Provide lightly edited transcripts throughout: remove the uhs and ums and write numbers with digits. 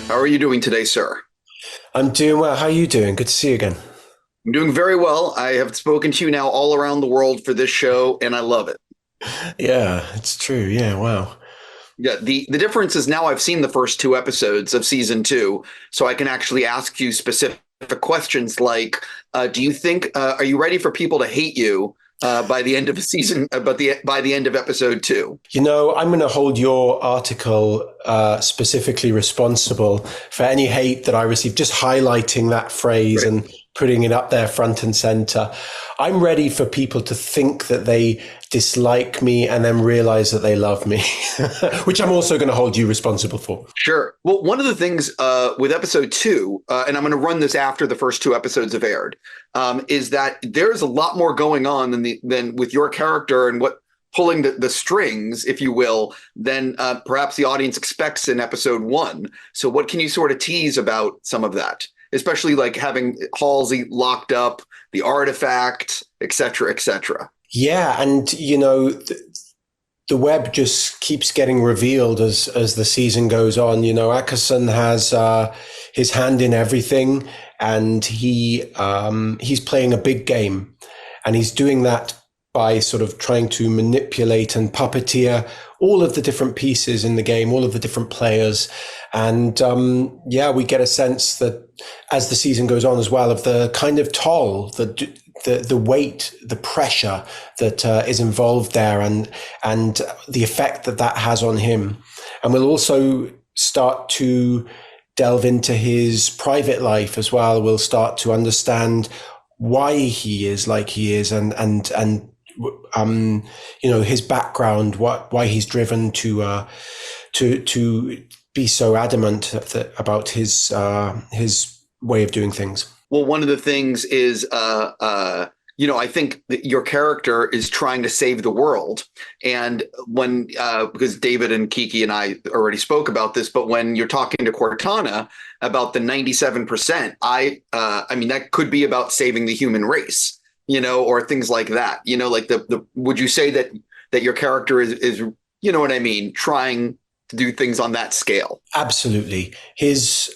How are you doing today, sir? I'm doing well. How are you doing? Good to see you again. I'm doing very well. I have spoken to you now all around the world for this show, and I love it. Yeah, it's true. Yeah, wow. Yeah, the difference is now I've seen the first two episodes of season two, so I can actually ask you specific questions like, do you think are you ready for people to hate you by the end of the season, but the by the end of episode two? I'm going to hold your article specifically responsible for any hate that I receive, just highlighting that phrase Right. and putting it up there front and center. I'm ready for people to think that they dislike me and then realize that they love me, which I'm also going to hold you responsible for. Sure. Well, one of the things with episode two, and I'm going to run this after the first two episodes have aired, is that there's a lot more going on than with your character and what pulling the strings, if you will, than perhaps the audience expects in episode one. So, what can you sort of tease about some of that, especially like having Halsey locked up, the artifact, et cetera, et cetera? Yeah, and the web just keeps getting revealed as the season goes on. Ackerson has his hand in everything, and he's playing a big game, and he's doing that by sort of trying to manipulate and puppeteer all of the different pieces in the game, all of the different players. And we get a sense that as the season goes on as well of the kind of toll, the weight, the pressure that is involved there, and the effect that has on him. And we'll also start to delve into his private life as well. We'll start to understand why he is like he is, and his background, why he's driven to be so adamant about his way of doing things. Well, one of the things is, I think that your character is trying to save the world. And when, because David and Kiki and I already spoke about this, but when you're talking to Cortana about the 97%, I mean, that could be about saving the human race, or things like that, like would you say that your character is, you know what I mean, trying to do things on that scale? Absolutely. His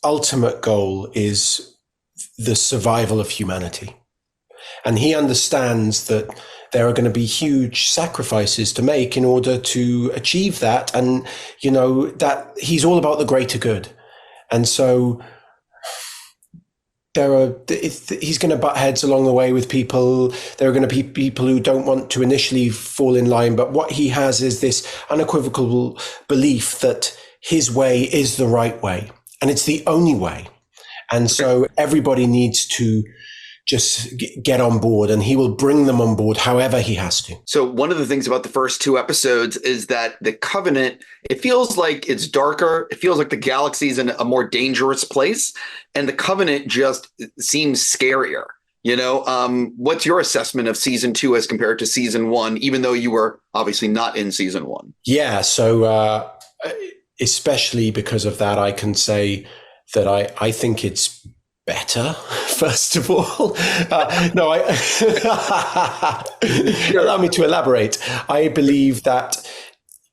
ultimate goal is the survival of humanity. And he understands that there are going to be huge sacrifices to make in order to achieve that. And, that he's all about the greater good. And so he's going to butt heads along the way with people. There are going to be people who don't want to initially fall in line. But what he has is this unequivocal belief that his way is the right way. And it's the only way. And so everybody needs to just get on board, and he will bring them on board however he has to. So one of the things about the first two episodes is that the Covenant, it feels like it's darker. It feels like the galaxy is in a more dangerous place, and the Covenant just seems scarier. What's your assessment of season two as compared to season one, even though you were obviously not in season one? Yeah. So especially because of that, I can say that I think it's better, first of all. Allow me to elaborate. I believe that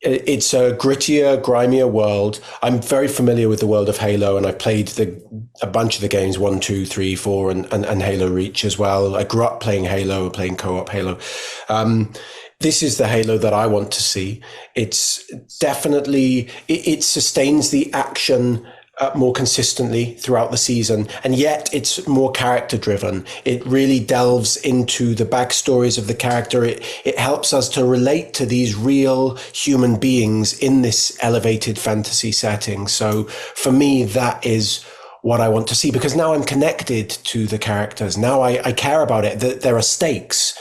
it's a grittier, grimier world. I'm very familiar with the world of Halo, and I've played a bunch of the games, 1, 2, 3, 4, and Halo Reach as well. I grew up playing Halo, playing co-op Halo. This is the Halo that I want to see. It's definitely, it sustains the action more consistently throughout the season, and yet it's more character driven. It really delves into the backstories of the character. It helps us to relate to these real human beings in this elevated fantasy setting. So for me, that is what I want to see, because now I'm connected to the characters. Now I care about it. There are stakes,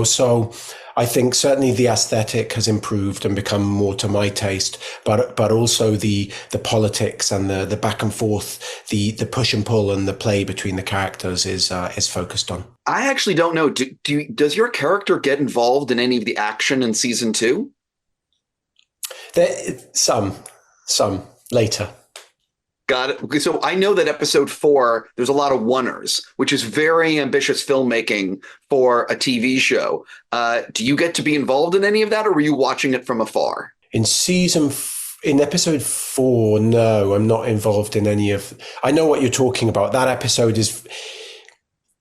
so I think certainly the aesthetic has improved and become more to my taste, but also the politics and the back and forth, the push and pull and the play between the characters is focused on. I actually don't know. Does your character get involved in any of the action in season two? Some later. Got it. Okay, so I know that episode 4, there's a lot of oneers, which is very ambitious filmmaking for a TV show. Do you get to be involved in any of that, or were you watching it from afar? In episode 4, no, I'm not involved in any of. I know what you're talking about. That episode is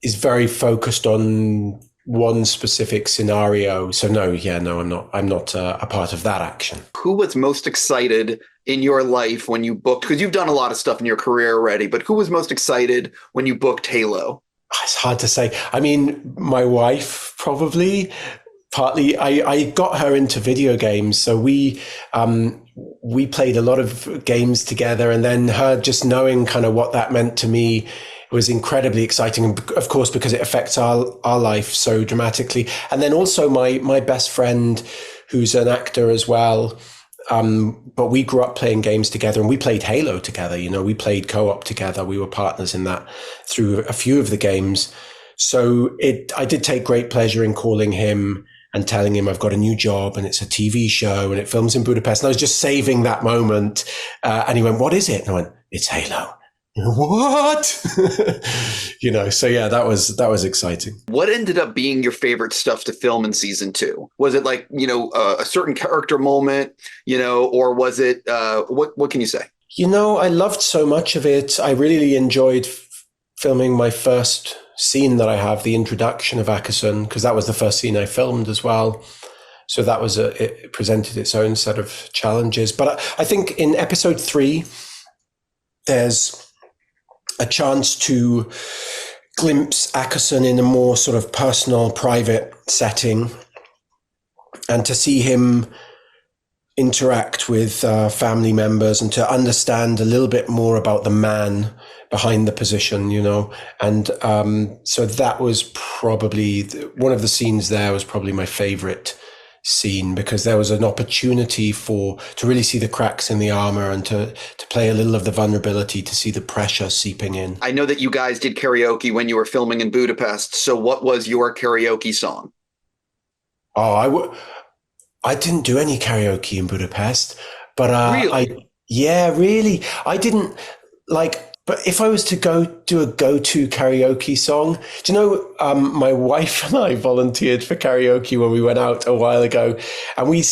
very focused on one specific scenario. So no, I'm not. I'm not a part of that action. Who was most excited in your life when you booked? Because you've done a lot of stuff in your career already, but who was most excited when you booked Halo? It's hard to say. I mean, my wife probably. Partly, I got her into video games, so we played a lot of games together, and then her just knowing kind of what that meant to me was incredibly exciting, and of course because it affects our life so dramatically. And then also my best friend, who's an actor as well, but we grew up playing games together, and we played Halo together. You know, we played co-op together. We were partners in that through a few of the games. So I did take great pleasure in calling him and telling him I've got a new job and it's a TV show and it films in Budapest. And I was just saving that moment. And he went, "What is it?" And I went, "It's Halo." What? So yeah, that was exciting. What ended up being your favorite stuff to film in season 2? Was it like, a certain character moment, or was it, what can you say? I loved so much of it. I really enjoyed filming my first scene that I have, the introduction of Ackerson, because that was the first scene I filmed as well. So that was it presented its own set of challenges. But I think in episode 3, there's a chance to glimpse Ackerson in a more sort of personal, private setting, and to see him interact with family members and to understand a little bit more about the man behind the position, and so that was probably one of the scenes there was probably my favorite scene, because there was an opportunity to really see the cracks in the armor and to play a little of the vulnerability, to see the pressure seeping in. I know that you guys did karaoke when you were filming in Budapest. So what was your karaoke song? Oh, I didn't do any karaoke in Budapest, but really? Really. I didn't but if I was to do a go-to karaoke song, do you know, my wife and I volunteered for karaoke when we went out a while ago, and we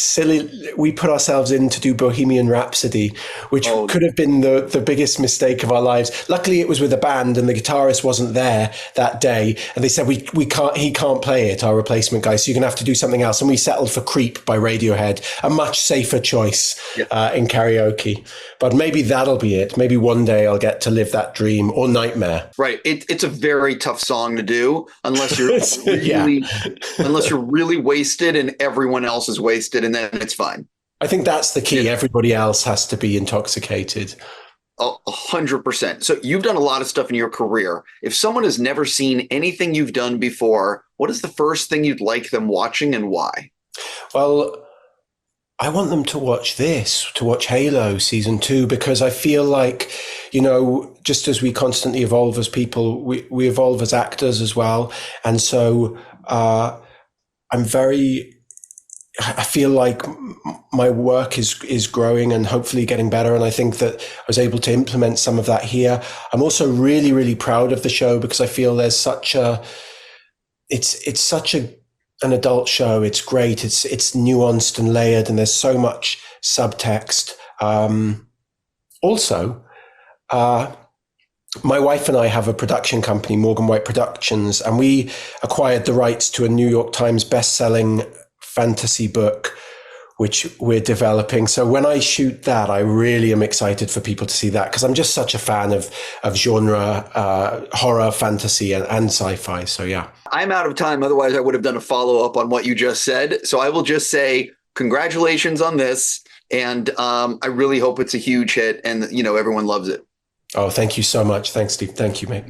put ourselves in to do Bohemian Rhapsody, which could have been the biggest mistake of our lives. Luckily, it was with a band, and the guitarist wasn't there that day, and they said he can't play it, our replacement guy, so you're gonna have to do something else. And we settled for Creep by Radiohead, a much safer choice in karaoke. But maybe that'll be it. Maybe one day I'll get to live that dream, or Nightmare. Right. It's a very tough song to do unless you're unless you're really wasted and everyone else is wasted, and then it's fine. I think that's the key. Everybody else has to be intoxicated. 100%. So you've done a lot of stuff in your career. If someone has never seen anything you've done before, what is the first thing you'd like them watching, and why? Well, I want them to watch Halo season 2, because I feel like, just as we constantly evolve as people, we evolve as actors as well. And so I feel like my work is growing and hopefully getting better. And I think that I was able to implement some of that here. I'm also really, really proud of the show, because I feel there's it's such an adult show. It's great. It's nuanced and layered, and there's so much subtext. Also, my wife and I have a production company, Morgan White Productions, and we acquired the rights to a New York Times best-selling fantasy book, which we're developing. So when I shoot that, I really am excited for people to see that, because I'm just such a fan of genre, horror, fantasy, and sci-fi. So yeah. I'm out of time. Otherwise, I would have done a follow-up on what you just said. So I will just say congratulations on this. And I really hope it's a huge hit and, everyone loves it. Oh, thank you so much. Thanks, Steve. Thank you, mate.